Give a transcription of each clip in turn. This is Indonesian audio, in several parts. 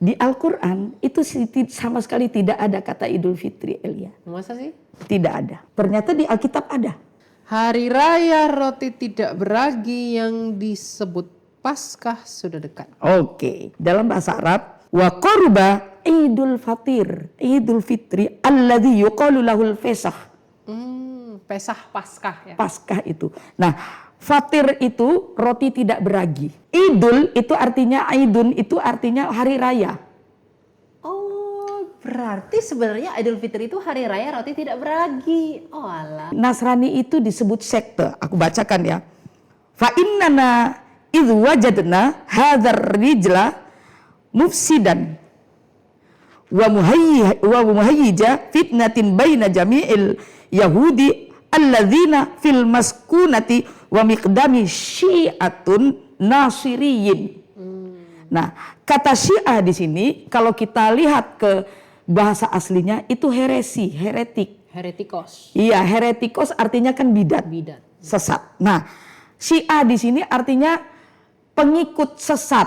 Di Al-Quran itu sama sekali tidak ada kata Idul Fitri, Elia. Masa sih? Tidak ada. Ternyata di Alkitab ada. Hari raya roti tidak beragi yang disebut Paskah sudah dekat. Oke. Dalam bahasa Arab, wa qurba Idul Fitri alladzi yuqalu lahul Fesah. Pesah Paskah ya. Paskah itu. Nah, fatir itu roti tidak beragi. Idul itu artinya hari raya. Oh, berarti sebenarnya Idul Fitri itu hari raya roti tidak beragi. Oh alah. Nasrani itu disebut sekte. Aku bacakan ya. Fa innana idz wajadna hadzal rijla mufsidan wa muhayyija fitnatin baina jami'il yahudi alladzina fil maskunati wa miqdami syi'atun nasiriyin. Nah, kata Syiah di sini kalau kita lihat ke bahasa aslinya itu heretik. Heretikos. Iya, heretikos artinya kan bidat. Sesat. Nah, Syiah di sini artinya pengikut sesat.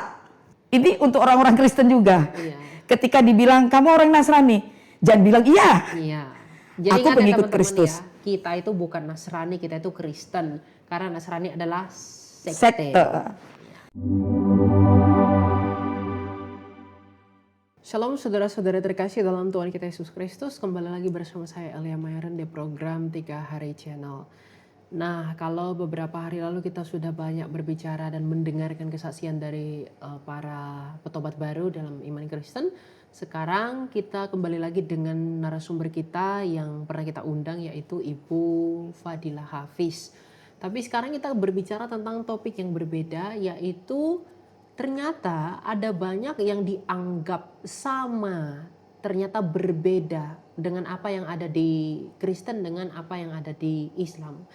Ini untuk orang-orang Kristen juga. Iya. Ketika dibilang kamu orang Nasrani, jangan bilang iya. Iya. Jadi Aku pengikut teman-teman Kristus. Ya, kita itu bukan Nasrani, kita itu Kristen. Karena Nasrani adalah sekte. Shalom saudara-saudara terkasih dalam Tuhan kita Yesus Kristus. Kembali lagi bersama saya Elia Mayaren di program 3 Hari Channel. Nah, kalau beberapa hari lalu kita sudah banyak berbicara dan mendengarkan kesaksian dari para petobat baru dalam iman Kristen. Sekarang kita kembali lagi dengan narasumber kita yang pernah kita undang, yaitu Ibu Fadilah Hafiz. Tapi sekarang kita berbicara tentang topik yang berbeda, yaitu ternyata ada banyak yang dianggap sama, ternyata berbeda dengan apa yang ada di Kristen dengan apa yang ada di Islam.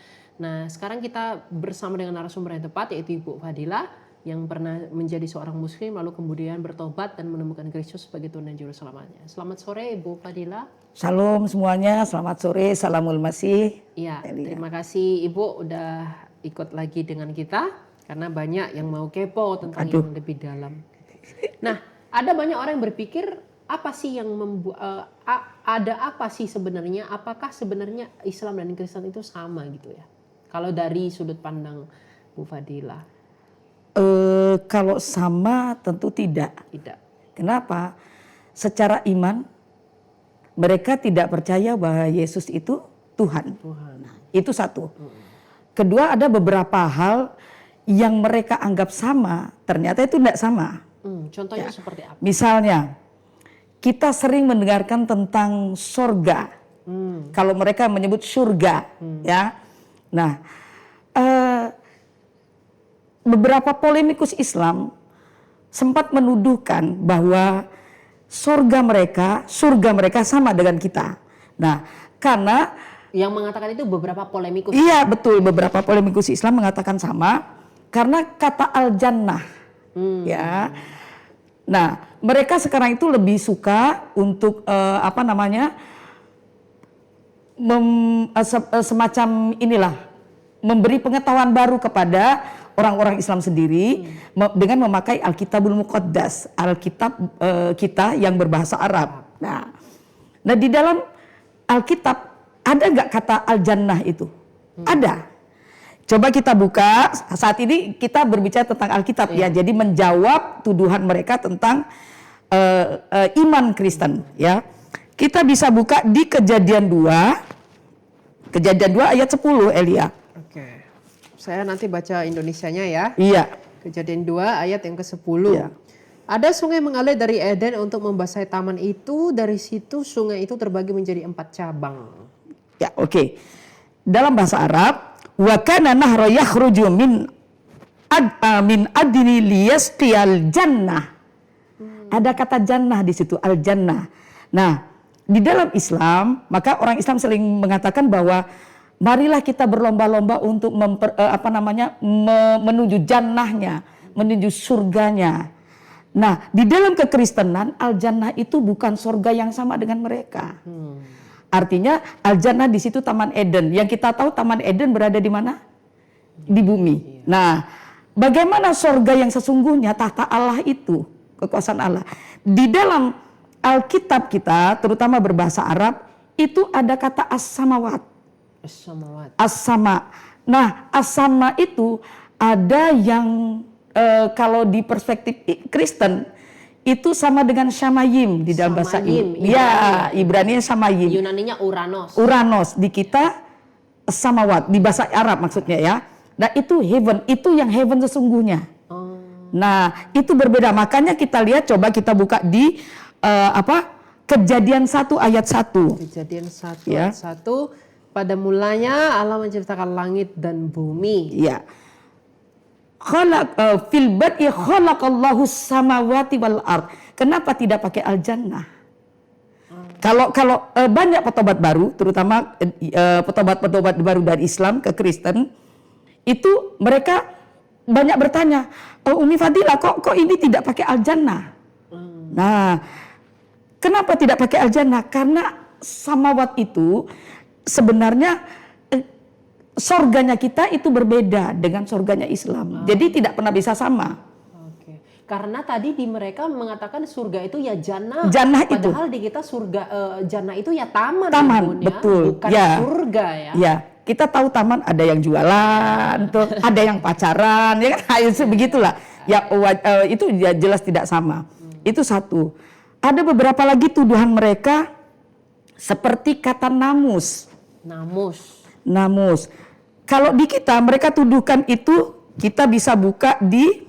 Nah, sekarang kita bersama dengan narasumber yang tepat, yaitu Ibu Fadilah yang pernah menjadi seorang muslim lalu kemudian bertobat dan menemukan Kristus sebagai Tuhan dan Juru Selamatnya. Selamat sore Ibu Fadilah. Shalom semuanya, selamat sore, salamul masih. Iya, terima kasih Ibu udah ikut lagi dengan kita karena banyak yang mau kepo tentang yang lebih dalam. Nah, ada banyak orang yang berpikir apa sih yang ada apa sih sebenarnya? Apakah sebenarnya Islam dan Kristen itu sama gitu ya? Kalau dari sudut pandang Bu Fadilah. Kalau sama tentu tidak. Kenapa? Secara iman mereka tidak percaya bahwa Yesus itu Tuhan. Nah, itu satu. Kedua, ada beberapa hal yang mereka anggap sama, ternyata itu tidak sama. Contohnya seperti apa? Misalnya, kita sering mendengarkan tentang surga. Kalau mereka menyebut surga, ya. Nah, beberapa polemikus Islam sempat menuduhkan bahwa surga mereka sama dengan kita. Nah, karena yang mengatakan itu beberapa polemikus. Iya, betul, beberapa polemikus Islam mengatakan sama karena kata al-jannah. Ya. Nah, mereka sekarang itu lebih suka untuk semacam inilah, memberi pengetahuan baru kepada orang-orang Islam sendiri dengan memakai Alkitabul Muqaddas, Alkitab kita yang berbahasa Arab. Nah, di dalam Alkitab ada nggak kata al-jannah itu? Ada. Coba kita buka, saat ini kita berbicara tentang Alkitab ya, jadi menjawab tuduhan mereka tentang iman Kristen ya. Kita bisa buka di Kejadian 2 ayat 10, Elia. Oke. Saya nanti baca Indonesianya ya. Iya. Kejadian 2 ayat yang ke-10. Iya. Ada sungai mengalir dari Eden untuk membasahi taman itu. Dari situ sungai itu terbagi menjadi 4 cabang. Ya, oke. Dalam bahasa Arab, wa kana nahra yakhruju min adni liyasqiyal jannah. Ada kata jannah di situ, al-jannah. Nah, di dalam Islam, maka orang Islam sering mengatakan bahwa marilah kita berlomba-lomba untuk menuju jannahnya, menuju surganya. Nah, di dalam kekristenan, al-jannah itu bukan surga yang sama dengan mereka. Artinya al-jannah di situ Taman Eden. Yang kita tahu Taman Eden berada di mana? Di bumi. Nah, bagaimana surga yang sesungguhnya tahta Allah itu, kekuasaan Allah. Di dalam Alkitab kita, terutama berbahasa Arab, itu ada kata as-samawat. As-samawat. As-sama. Nah, as-sama itu ada yang kalau di perspektif Kristen itu sama dengan Shamayim di dalam bahasa Shamayim, Ya, Ibrani Shamayim. Yunaninya Uranos. Uranos, di kita samawat, di bahasa Arab maksudnya ya. Nah, itu heaven, itu yang heaven sesungguhnya. Nah, itu berbeda. Makanya kita lihat, coba kita buka di Kejadian 1 ayat 1. Kejadian 1 Ya. ayat 1. Pada mulanya Allah menciptakan langit dan bumi. Ya. Fil bad'i khalaqallahu samawati wal ard. Kenapa tidak pakai al-jannah? Kalau banyak petobat baru, terutama petobat baru dari Islam ke Kristen, itu mereka banyak bertanya, Umi Fadilah, kok ini tidak pakai al-jannah? Nah, kenapa tidak pakai al-jannah? Karena samawat itu sebenarnya sorganya kita itu berbeda dengan sorganya Islam. Jadi tidak pernah bisa sama. Oke. Karena tadi di mereka mengatakan surga itu ya jannah. Jannah itu. Padahal di kita surga jannah itu ya taman. Taman, Bun, ya. betul. Bukan Ya. surga ya. Ya, kita tahu taman ada yang jualan, tuh, ada yang pacaran, ya kan? Begitulah. Ya, itu jelas tidak sama. Itu satu. Ada beberapa lagi tuduhan mereka seperti kata namus. Namus. Kalau di kita mereka tuduhkan itu, kita bisa buka di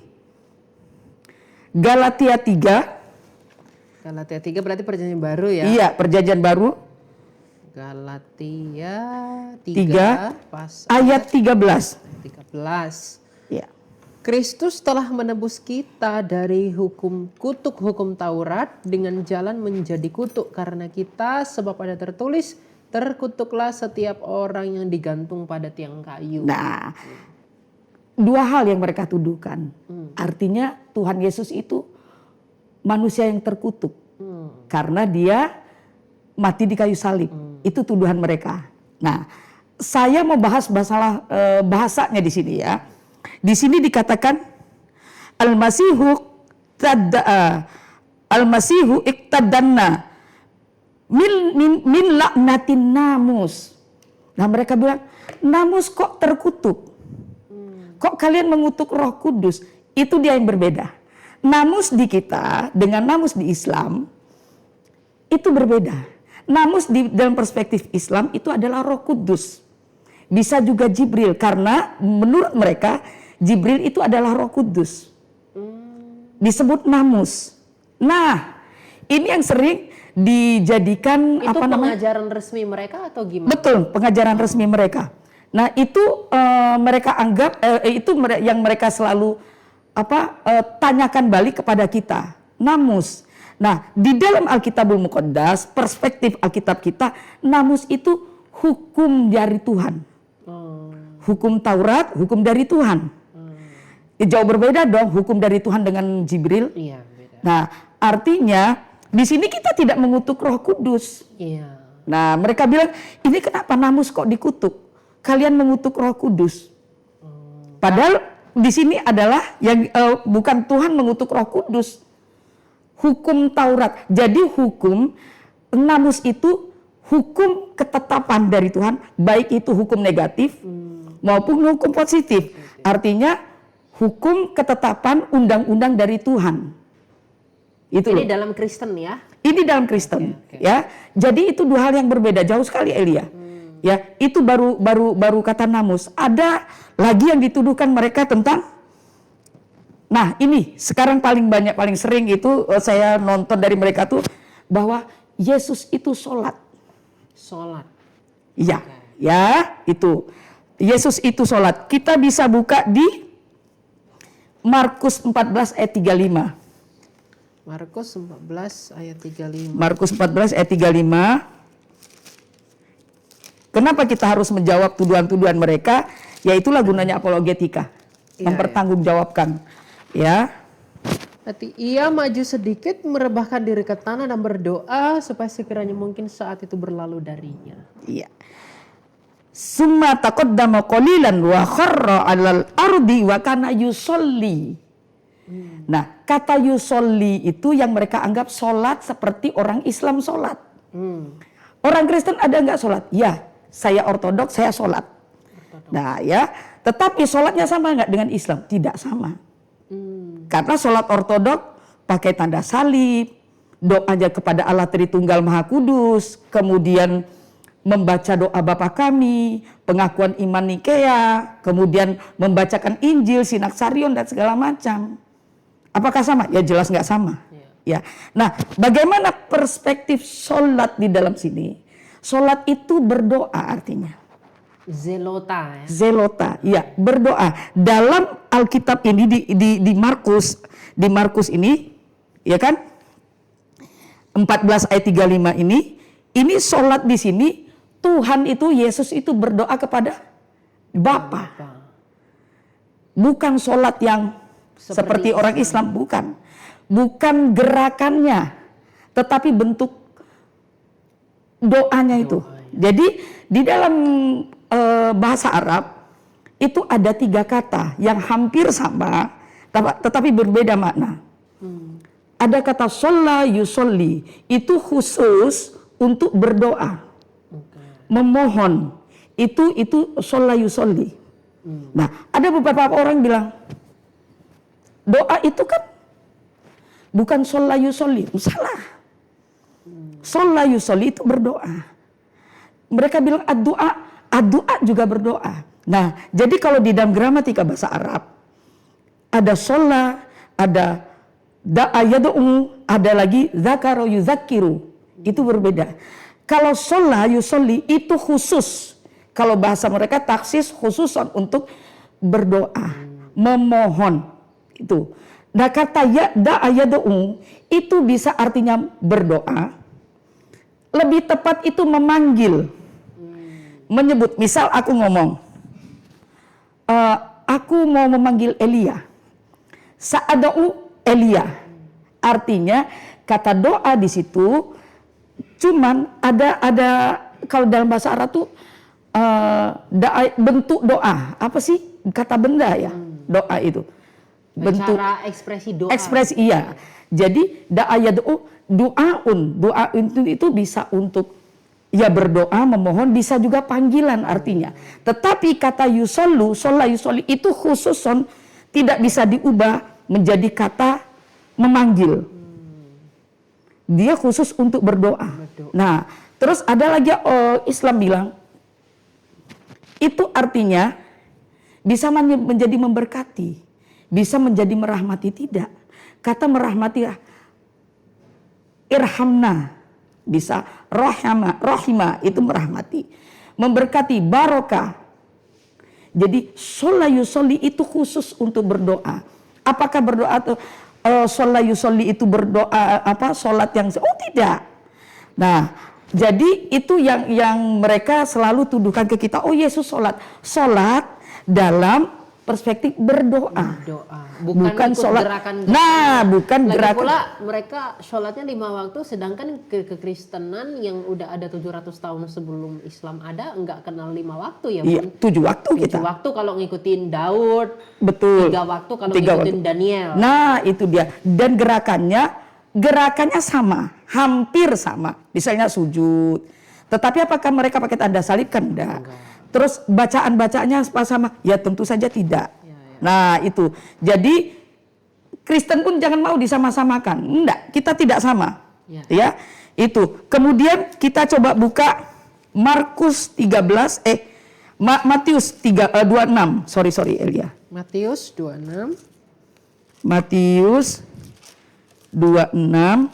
Galatia 3. Galatia 3 berarti perjanjian baru ya. Iya, perjanjian baru. Galatia 3 pas ayat 13. 13. Iya. Kristus telah menebus kita dari kutuk hukum Taurat dengan jalan menjadi kutuk karena kita, sebab ada tertulis, terkutuklah setiap orang yang digantung pada tiang kayu. Nah, dua hal yang mereka tuduhkan. Artinya Tuhan Yesus itu manusia yang terkutuk. Karena dia mati di kayu salib. Itu tuduhan mereka. Nah, saya mau bahas masalah bahasanya di sini ya. Di sini dikatakan Al-Masihu iktadanna min laknatin namus. Nah, mereka bilang, namus kok terkutuk? Kok kalian mengutuk Roh Kudus? Itu dia yang berbeda. Namus di kita dengan namus di Islam itu berbeda. Namus di dalam perspektif Islam itu adalah Roh Kudus. Bisa juga Jibril, karena menurut mereka Jibril itu adalah Roh Kudus. Disebut namus. Nah, ini yang sering dijadikan itu pengajaran resmi mereka atau gimana? Betul, pengajaran resmi mereka. Nah, itu mereka anggap itu yang mereka selalu tanyakan balik kepada kita. Namus. Nah, di dalam Alkitabul Muqaddas, perspektif Alkitab kita, namus itu hukum dari Tuhan. Hukum Taurat, hukum dari Tuhan. Jauh berbeda dong hukum dari Tuhan dengan Jibril. Iya, beda. Nah, artinya di sini kita tidak mengutuk Roh Kudus. Iya. Nah, mereka bilang, ini kenapa namus kok dikutuk? Kalian mengutuk Roh Kudus. Padahal di sini adalah yang bukan Tuhan mengutuk Roh Kudus. Hukum Taurat. Jadi hukum namus itu hukum ketetapan dari Tuhan, baik itu hukum negatif maupun hukum positif. Artinya hukum ketetapan undang-undang dari Tuhan. Itu Ini loh. dalam Kristen ya? Ini dalam Kristen, Oke. ya. Jadi itu dua hal yang berbeda, jauh sekali Elia. Ya, itu baru kata namus. Ada lagi yang dituduhkan mereka tentang. Nah, ini sekarang paling sering itu saya nonton dari mereka tuh bahwa Yesus itu sholat. Iya, ya itu. Yesus itu sholat. Kita bisa buka di Markus 14 ayat 35. Markus 14 ayat 35. Markus 14 ayat 35. Kenapa kita harus menjawab tuduhan-tuduhan mereka? Yaitulah gunanya apologetika. Iya, Mempertanggungjawabkan. Ya. Nanti ia maju sedikit, merebahkan diri ke tanah dan berdoa supaya sekiranya mungkin saat itu berlalu darinya. Iya. Summa taqaddama qalilan wa kharra 'alal ardi wa kana yusolli. Nah, kata yusolli itu yang mereka anggap sholat seperti orang Islam sholat. Orang Kristen ada nggak sholat? Ya, saya ortodoks, saya sholat. Nah ya, tetapi sholatnya sama nggak dengan Islam? Tidak sama. Karena sholat ortodoks pakai tanda salib, doanya kepada Allah Tritunggal Maha Kudus, kemudian membaca doa Bapa Kami, pengakuan iman Nikea, kemudian membacakan Injil, Sinaksarion dan segala macam. Apakah sama? Ya jelas nggak sama. Ya. Nah, bagaimana perspektif sholat di dalam sini? Sholat itu berdoa artinya. Zelota ya. Zelota, ya berdoa. Dalam Alkitab ini di Markus ini, ya kan? 14 ayat 35 ini sholat di sini. Tuhan itu, Yesus itu berdoa kepada Bapa. Bukan sholat yang seperti orang Islam, bukan. Bukan gerakannya, tetapi bentuk doanya itu. Jadi di dalam bahasa Arab itu ada 3 kata yang hampir sama, tetapi berbeda makna. Ada kata sholla yusolli, itu khusus untuk berdoa. Memohon, itu sholla yusolli. Nah, ada beberapa orang bilang doa itu kan bukan sholla yusolli. Salah. Sholla yusolli itu berdoa. Mereka bilang ad-du'a juga berdoa. Nah, jadi kalau di dalam gramatika bahasa Arab ada sholla, ada da'a yad'u, ada lagi zakara yuzakiru. Itu berbeda. Kalau sholla yusolli itu khusus. Kalau bahasa mereka taksis khususan untuk berdoa, memohon. Itu. Nah, kata da'a yad'u itu bisa artinya berdoa. Lebih tepat itu memanggil. Menyebut, misal aku ngomong, aku mau memanggil Elia. Sa'ada'u Elia. Artinya kata doa di situ cuman ada kalau dalam bahasa Arab tuh bentuk doa. Apa sih kata benda ya? Doa itu. Bentuk cara ekspresi doa. Ekspresi iya. Jadi doa itu bisa untuk ya berdoa, memohon, bisa juga panggilan artinya. Tetapi kata yusollu, sholla yusolli itu khususon tidak bisa diubah menjadi kata memanggil. Dia khusus untuk berdoa. Nah, terus ada lagi Islam bilang itu artinya bisa menjadi memberkati, bisa menjadi merahmati, tidak. Kata merahmati irhamna, bisa rohima itu merahmati, memberkati, barokah. Jadi sholla yusolli itu khusus untuk berdoa. Apakah berdoa atau sholla yusolli itu berdoa sholat yang tidak. Nah, jadi itu yang mereka selalu tuduhkan ke kita. Oh, Yesus sholat dalam perspektif berdoa. Bukan sholat gerakan. Nah, bukan lagi gerakan. Pula mereka sholatnya 5 waktu, sedangkan kekristenan yang udah ada 700 tahun sebelum Islam ada enggak kenal 5 waktu ya. Iya, 7 waktu kita. 7 waktu kalau ngikutin Daud. Betul. 3 waktu kalau ngikutin Daniel. Nah, itu dia. Dan gerakannya sama, hampir sama. Misalnya sujud. Tetapi apakah mereka pakai tanda salib? Kan enggak. Terus bacaan-bacaannya sama? Ya tentu saja tidak. Nah itu. Jadi Kristen pun jangan mau disama-samakan. Enggak, kita tidak sama. Ya, itu. Kemudian kita coba buka Markus 13 Matius 26. Sorry Elia. Matius 26. Matius 26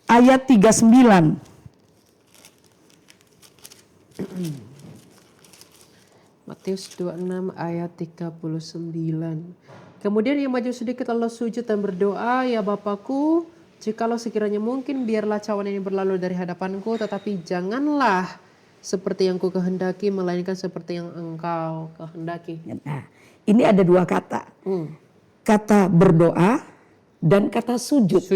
ayat 39. Matius 26 ayat 39. Kemudian ia maju sedikit lalu sujud dan berdoa, ya Bapakku, jikalau sekiranya mungkin biarlah cawan ini berlalu dari hadapanku, tetapi janganlah seperti yang ku kehendaki, melainkan seperti yang engkau kehendaki. Nah, ini ada 2 kata. Kata berdoa dan kata sujud.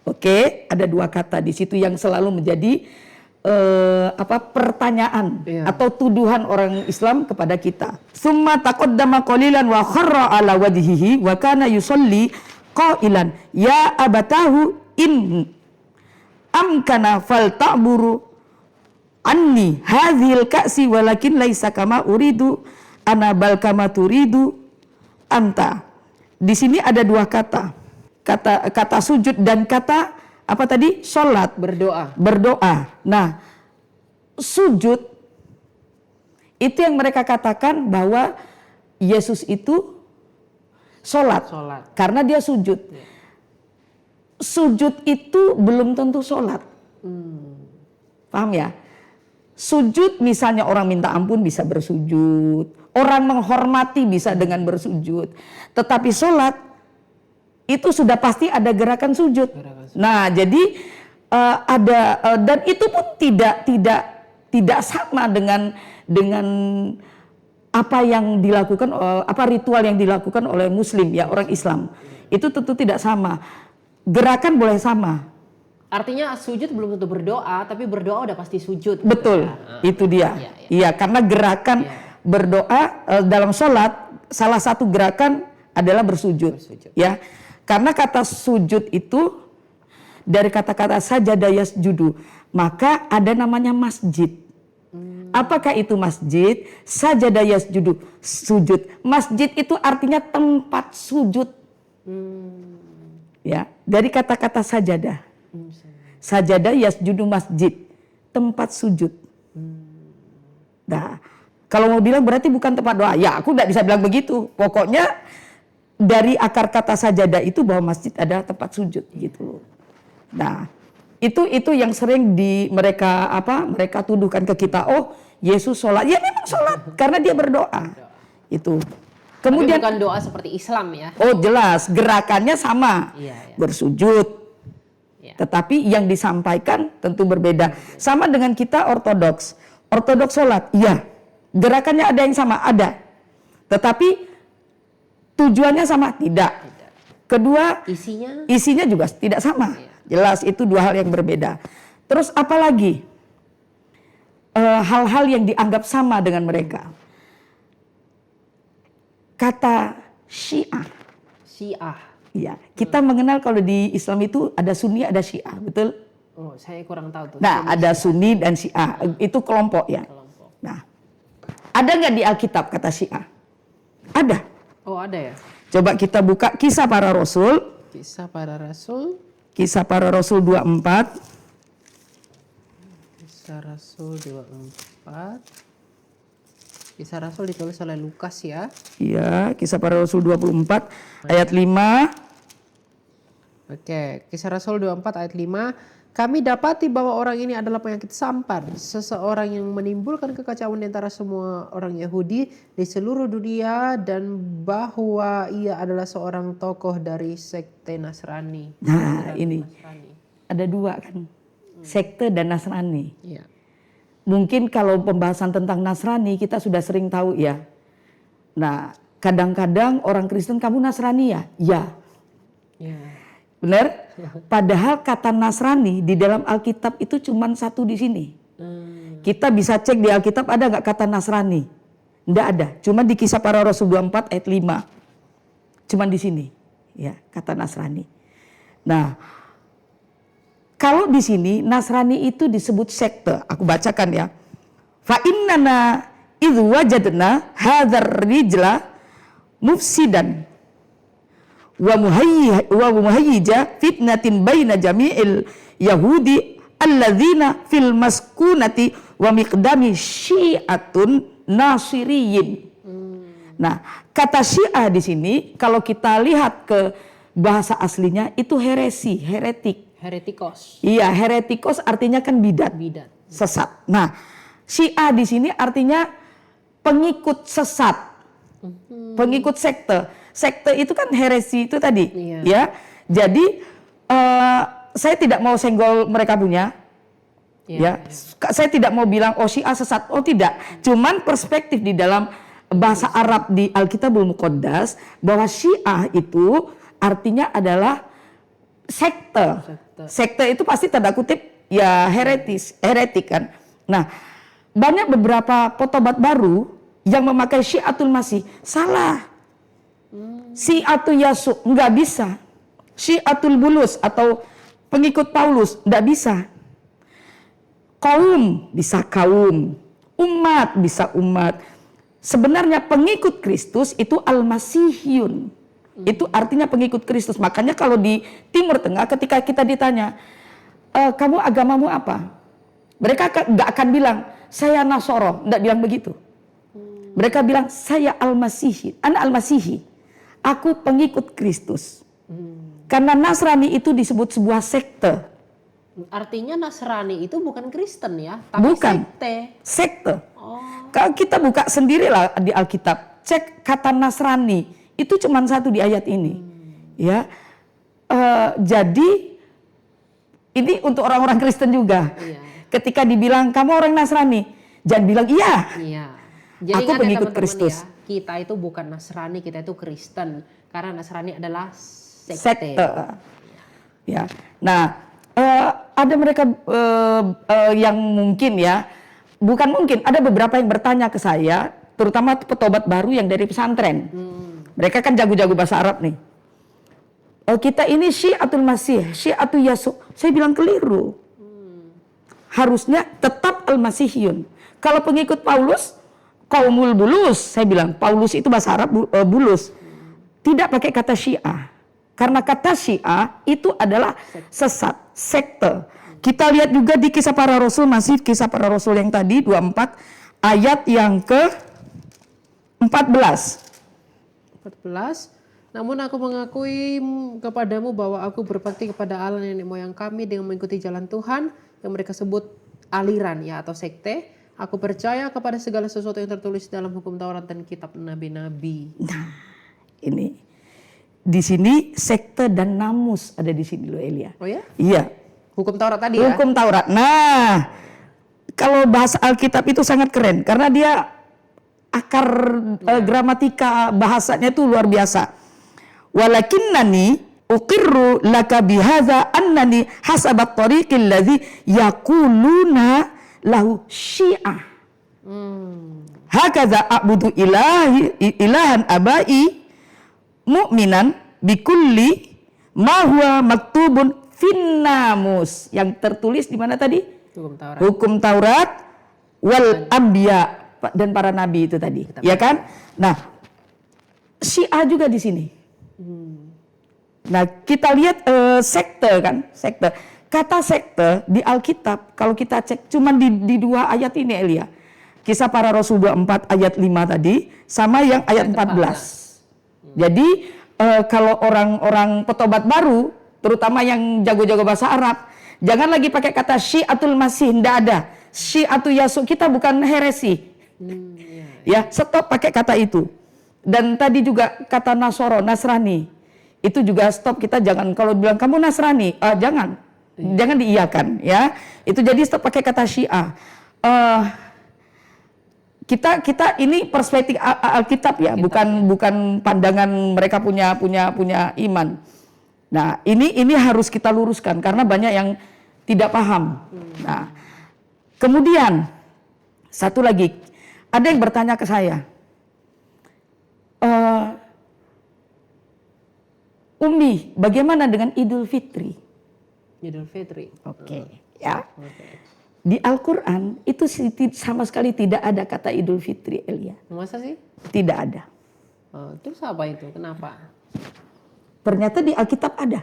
Oke, ada 2 kata di situ yang selalu menjadi pertanyaan atau tuduhan orang Islam kepada kita. Summa taqaddama qalilan wa kharra ala wajhihi wa kana yusolli qailan ya abatahu in amkana fal ta'buru anni hadhil ka'si walakin laisa kama uridu ana bal kama turidu anta. Di sini ada dua kata. Kata sujud dan kata apa tadi? Salat, berdoa. Nah, sujud itu yang mereka katakan bahwa Yesus itu salat. Karena dia sujud. Sujud itu belum tentu salat. Paham ya? Sujud misalnya orang minta ampun bisa bersujud, orang menghormati bisa dengan bersujud. Tetapi salat itu sudah pasti ada gerakan sujud. Nah, jadi dan itu pun tidak sama dengan apa yang dilakukan, apa ritual yang dilakukan oleh Muslim ya, orang Islam. Itu tentu tidak sama. Gerakan boleh sama. Artinya sujud belum tentu berdoa, tapi berdoa udah pasti sujud. Betul, itu dia. Iya, karena gerakan berdoa dalam sholat salah satu gerakan adalah bersujud. Ya, karena kata sujud itu dari kata-kata sajada yasjudu, maka ada namanya masjid. Apakah itu masjid? Sajada yasjudu, sujud. Masjid itu artinya tempat sujud. Ya, dari kata-kata sajadah. Sajadah yasjudu masjid, tempat sujud. Nah, kalau mau bilang berarti bukan tempat doa. Ya, aku tidak bisa bilang begitu. Pokoknya dari akar kata sajadah itu bahwa masjid adalah tempat sujud gitu. Nah, itu yang sering mereka tuduhkan ke kita. Oh, Yesus sholat. Ya memang sholat karena dia berdoa. Itu. Kemudian tapi bukan doa seperti Islam ya. Oh, jelas, gerakannya sama. Bersujud. Tetapi yang disampaikan tentu berbeda. Sama dengan kita Ortodoks. Ortodoks sholat, iya. Gerakannya ada yang sama, ada. Tetapi tujuannya sama, tidak. Kedua, isinya juga tidak sama. Jelas, itu dua hal yang berbeda. Terus apalagi hal-hal yang dianggap sama dengan mereka. Kata Syiah. Iya, kita mengenal kalau di Islam itu ada Sunni, ada Syiah, betul? Oh, saya kurang tahu tuh. Nah, ada Sunni dan Syiah, itu kelompok ya. Nah, ada nggak di Alkitab kata Syiah? Ada. Oh, ada ya. Coba kita buka Kisah Para Rasul. Kisah Para Rasul. Kisah Para Rasul 24. Kisah Rasul 24. Kisah Rasul ditulis oleh Lukas ya. Iya, Kisah Para Rasul 24 ayat 5. Oke, Kisah Rasul 24 ayat 5. Kami dapati bahwa orang ini adalah penyakit sampar, seseorang yang menimbulkan kekacauan di antara semua orang Yahudi di seluruh dunia, dan bahwa ia adalah seorang tokoh dari sekte Nasrani. Nah, ini ada dua kan, sekte dan Nasrani. Iya. Mungkin kalau pembahasan tentang Nasrani kita sudah sering tahu ya. Nah, kadang-kadang orang Kristen, kamu Nasrani ya? Ya. Benar? Padahal kata Nasrani di dalam Alkitab itu cuma satu di sini. Kita bisa cek di Alkitab ada nggak kata Nasrani? Nggak ada. Cuma di Kisah Para Rasul 24 ayat 5. Cuma di sini. Ya, kata Nasrani. Nah, kalau di sini Nasrani itu disebut sekte. Aku bacakan ya. Fa innana idh wajadna hadzal rijla mufsidan wa muhayyija fitnatin baina jami'il yahudi alladzina fil maskunati wa miqdami syi'atun nasiriyin. Nah, kata Syiah di sini kalau kita lihat ke bahasa aslinya itu heretik. Heretikos. Iya, heretikos artinya kan bidat. Sesat. Nah, Syiah di sini artinya pengikut sesat. Pengikut sekte. Sekte itu kan heresi itu tadi, ya. Jadi saya tidak mau senggol mereka punya. Ya. Saya tidak mau bilang oh Syiah sesat. Oh tidak. Cuman perspektif di dalam bahasa Arab di Alkitabul Muqaddas bahwa Syiah itu artinya adalah sekte. Sekte itu pasti tanda kutip ya heretik kan. Nah, banyak beberapa petobat baru yang memakai Syiatul Masih. Salah. Syiatul Yasu nggak bisa. Syiatul Bulus atau pengikut Paulus, tidak bisa. Kaum bisa kaum, umat bisa umat. Sebenarnya pengikut Kristus itu al-masihiyun. Itu artinya pengikut Kristus. Makanya kalau di Timur Tengah ketika kita ditanya, kamu agamamu apa? Mereka nggak akan bilang, saya Nasoro. Nggak bilang begitu. Mereka bilang, saya al-masihi. Ana al-masihi. Aku pengikut Kristus. Karena Nasrani itu disebut sebuah sekte. Artinya Nasrani itu bukan Kristen ya, tapi Bukan. Sekte. Kalau kita buka sendirilah di Alkitab, cek kata Nasrani itu cuma satu di ayat ini, ya. Jadi ini untuk orang-orang Kristen juga. Iya. Ketika dibilang kamu orang Nasrani, jangan bilang iya. Iya. Jadi Aku ingat ya pengikut teman-teman Kristus. ya, kita itu bukan Nasrani, kita itu Kristen. Karena Nasrani adalah Sekte. Ya. Nah, ada mereka yang mungkin ya, bukan mungkin, ada beberapa yang bertanya ke saya, terutama petobat baru yang dari pesantren. Mereka kan jago-jago bahasa Arab nih. Kita ini Syiatul Masih, Syiatul Yasu. Saya bilang keliru. Harusnya tetap al-Masihiyun. Kalau pengikut Paulus, Qaumul Bulus, saya bilang Paulus itu bahasa Arab bulus. Tidak pakai kata Syiah. Karena kata Syiah itu adalah sesat, sekte. Kita lihat juga di Kisah Para Rasul, masih Kisah Para Rasul yang tadi 24 ayat yang ke 14. Namun aku mengakui kepadamu bahwa aku berbakti kepada Allah nenek moyang kami dengan mengikuti jalan Tuhan yang mereka sebut aliran ya atau sekte. Aku percaya kepada segala sesuatu yang tertulis dalam hukum Taurat dan kitab nabi-nabi. Nah, ini di sini sekte dan namus ada di sini loh Elia. Oh ya? Iya. Hukum Taurat tadi ya? Hukum Taurat. Nah, kalau bahasa Alkitab itu sangat keren karena dia akar gramatika bahasanya itu luar biasa. Walakinnani uqirru laka bihadza annani hasabat tariqil ladzi yaquluna lahu Syiah. Hakadza a'budu ilahan abai mu'minan bikulli ma huwa maktubun finnamus, yang tertulis di mana tadi? Hukum Taurat. Hukum Taurat wal anbiya dan para nabi itu tadi, ya kan? Nah, Syiah juga di sini. Nah, kita lihat sekte kan, sekte. Kata sekte di Alkitab kalau kita cek cuman di dua ayat ini Elia. Kisah Para Rasul 24 ayat 5 tadi sama yang ayat 14. Jadi kalau orang-orang petobat baru, terutama yang jago-jago bahasa Arab, jangan lagi pakai kata Syiatul Masih, tidak ada. Syiatul Yasu, kita bukan heresi. Ya, stop pakai kata itu. Dan tadi juga kata Nasoro, Nasrani, itu juga stop, kita jangan kalau bilang kamu Nasrani, jangan diiyakan ya. Itu jadi stop pakai kata Syiah. Kita ini perspektif Alkitab ya, bukan pandangan mereka punya iman. Nah, ini harus kita luruskan karena banyak yang tidak paham. Nah, kemudian satu lagi, ada yang bertanya ke saya, Umi, bagaimana dengan Idul Fitri? Idul Fitri. Oke, ya. Di Al-Quran itu sama sekali tidak ada kata Idul Fitri, Elia. Masa sih? Tidak ada. Terus apa itu? Kenapa? Ternyata di Alkitab ada.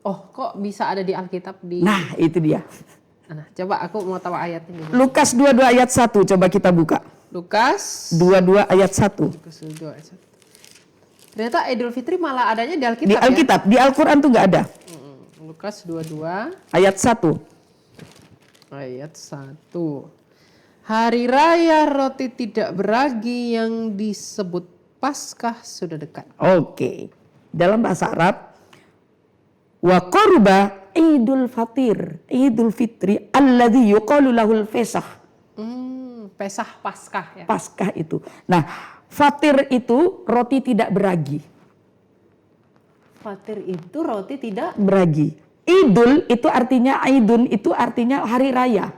Oh, kok bisa ada di Alkitab di? Nah, itu dia. Nah, coba aku mau tahu ayatnya. Lukas 22 ayat 1, coba kita buka. Lukas 22 ayat 1. Lukas 22 ayat 1. Ternyata Idul Fitri malah adanya di Alkitab. Di Alkitab, ya? Di Al-Quran tuh nggak ada. Lukas 22 ayat 1. Ayat 1. Hari raya roti tidak beragi yang disebut Paskah sudah dekat. Oke. Dalam bahasa Arab, wa qurba Idul Fitri alladzi yuqalu lahul Fesah. Pesah Paskah ya. Paskah itu. Nah, fatir itu roti tidak beragi. Fatir itu roti tidak Beragi. Idul itu artinya Aidun itu artinya hari raya.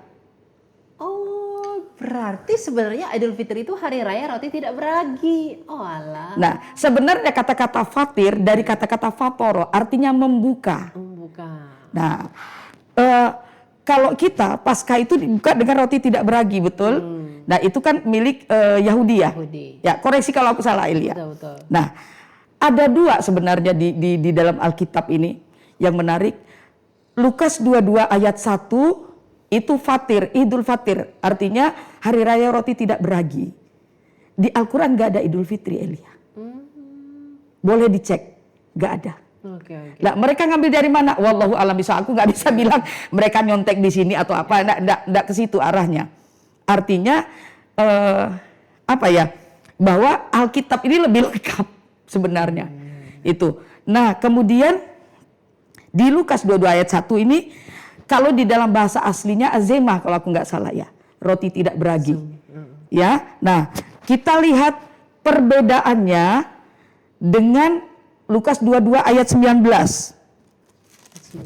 Oh, Berarti sebenarnya Idul Fitri itu hari raya roti tidak beragi. Oh alah. Nah, sebenarnya kata-kata fatir dari kata-kata fatoro artinya membuka. Bukan. Nah, kalau kita Paskah itu dibuka dengan roti tidak beragi, betul? Nah, itu kan milik Yahudi ya. Yahudi. Ya, koreksi kalau aku salah, Elia. Betul. Nah, ada dua sebenarnya di dalam Alkitab ini yang menarik. Lukas 22 ayat 1 itu Fatir, Idul Fatir, artinya hari raya roti tidak beragi. Di Al-Quran gak ada Idul Fitri, Elia. Boleh dicek, gak ada. Oke. Nah, mereka ngambil dari mana? Wallahu alam bisa. Aku nggak bisa bilang mereka nyontek di sini atau apa. Nggak ke situ arahnya. Artinya apa ya? Bahwa Alkitab ini lebih lengkap sebenarnya. Itu. Nah, kemudian di Lukas 22 ayat 1 ini, kalau di dalam bahasa aslinya azemah kalau aku nggak salah ya, roti tidak beragi. Ya, nah kita lihat perbedaannya dengan Lukas 22 ayat 19. 19.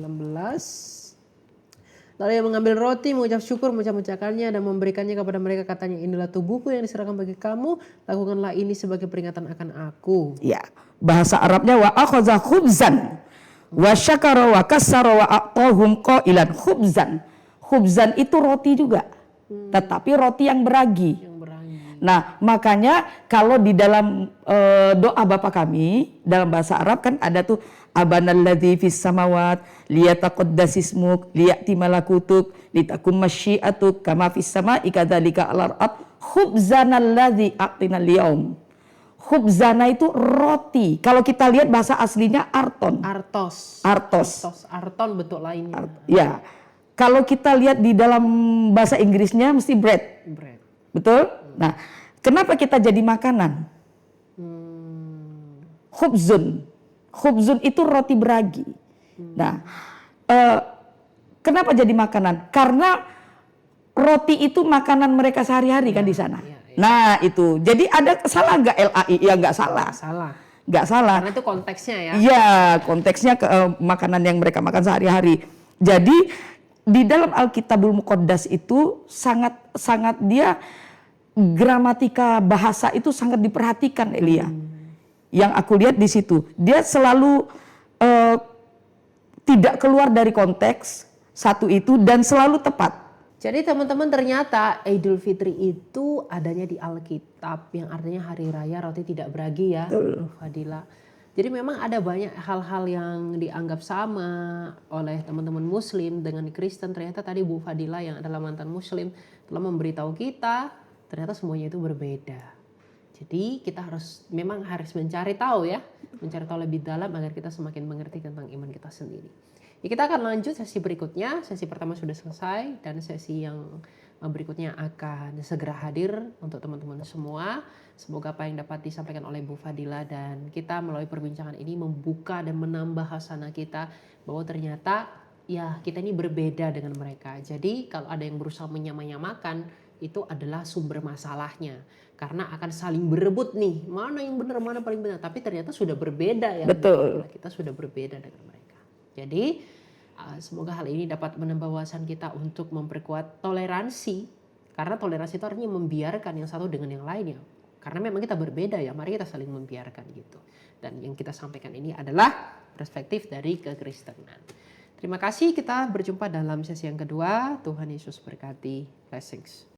Lalu ia mengambil roti, mengucap syukur, mengucapkannya dan memberikannya kepada mereka, katanya, inilah tubuhku yang diserahkan bagi kamu, lakukanlah ini sebagai peringatan akan aku. Ya, bahasa Arabnya wa akhadha khubzan wa syakara wa kassara wa aqahum qailan khubzan. Khubzan itu roti juga. Tetapi roti yang beragi. Yang berani. Nah, makanya kalau di dalam doa Bapa kami dalam bahasa Arab kan ada tuh abanalladzi fis samawat liyataqaddas ismuk liya'ti malakutuk litakum masyiatuk kama fis sama'i kadzalika alal ard khubzanalladzi a'tina al-yaum. Khubzana itu roti. Kalau kita lihat bahasa aslinya arton. Artos. Arton bentuk lainnya. Ya. Kalau kita lihat di dalam bahasa Inggrisnya mesti bread. Betul? Nah, kenapa kita jadi makanan? Khubzun. Khubzun itu roti beragi. Nah, kenapa jadi makanan? Karena roti itu makanan mereka sehari-hari kan di sana. Nah, itu. Jadi ada salah nggak LAI? Ya nggak salah. Nggak salah. Karena itu konteksnya ya. Iya, konteksnya ke makanan yang mereka makan sehari-hari. Jadi di dalam Alkitabul Muqaddas itu sangat dia gramatika bahasa itu sangat diperhatikan, Elia. Yang aku lihat di situ, dia selalu tidak keluar dari konteks satu itu dan selalu tepat. Jadi teman-teman, ternyata Idul Fitri itu adanya di Alkitab, yang artinya hari raya roti tidak beragi ya, Fadila. Jadi memang ada banyak hal-hal yang dianggap sama oleh teman-teman Muslim dengan Kristen. Ternyata tadi Bu Fadila yang adalah mantan Muslim telah memberitahu kita, ternyata semuanya itu berbeda. Jadi kita memang harus mencari tahu ya, mencari tahu lebih dalam agar kita semakin mengerti tentang iman kita sendiri. Ya, kita akan lanjut sesi berikutnya. Sesi pertama sudah selesai dan sesi yang berikutnya akan segera hadir untuk teman-teman semua. Semoga apa yang dapat disampaikan oleh Bu Fadila dan kita melalui perbincangan ini membuka dan menambah hasanah kita bahwa ternyata ya kita ini berbeda dengan mereka. Jadi kalau ada yang berusaha menyamakan itu adalah sumber masalahnya. Karena akan saling berebut nih, mana yang benar, mana paling benar. Tapi ternyata sudah berbeda ya. Betul. Kita sudah berbeda dengan mereka. Jadi semoga hal ini dapat menambah wawasan kita untuk memperkuat toleransi. Karena toleransi itu artinya membiarkan yang satu dengan yang lainnya. Karena memang kita berbeda ya, mari kita saling membiarkan gitu. Dan yang kita sampaikan ini adalah perspektif dari kekristenan. Terima kasih, kita berjumpa dalam sesi yang kedua. Tuhan Yesus berkati. Blessings.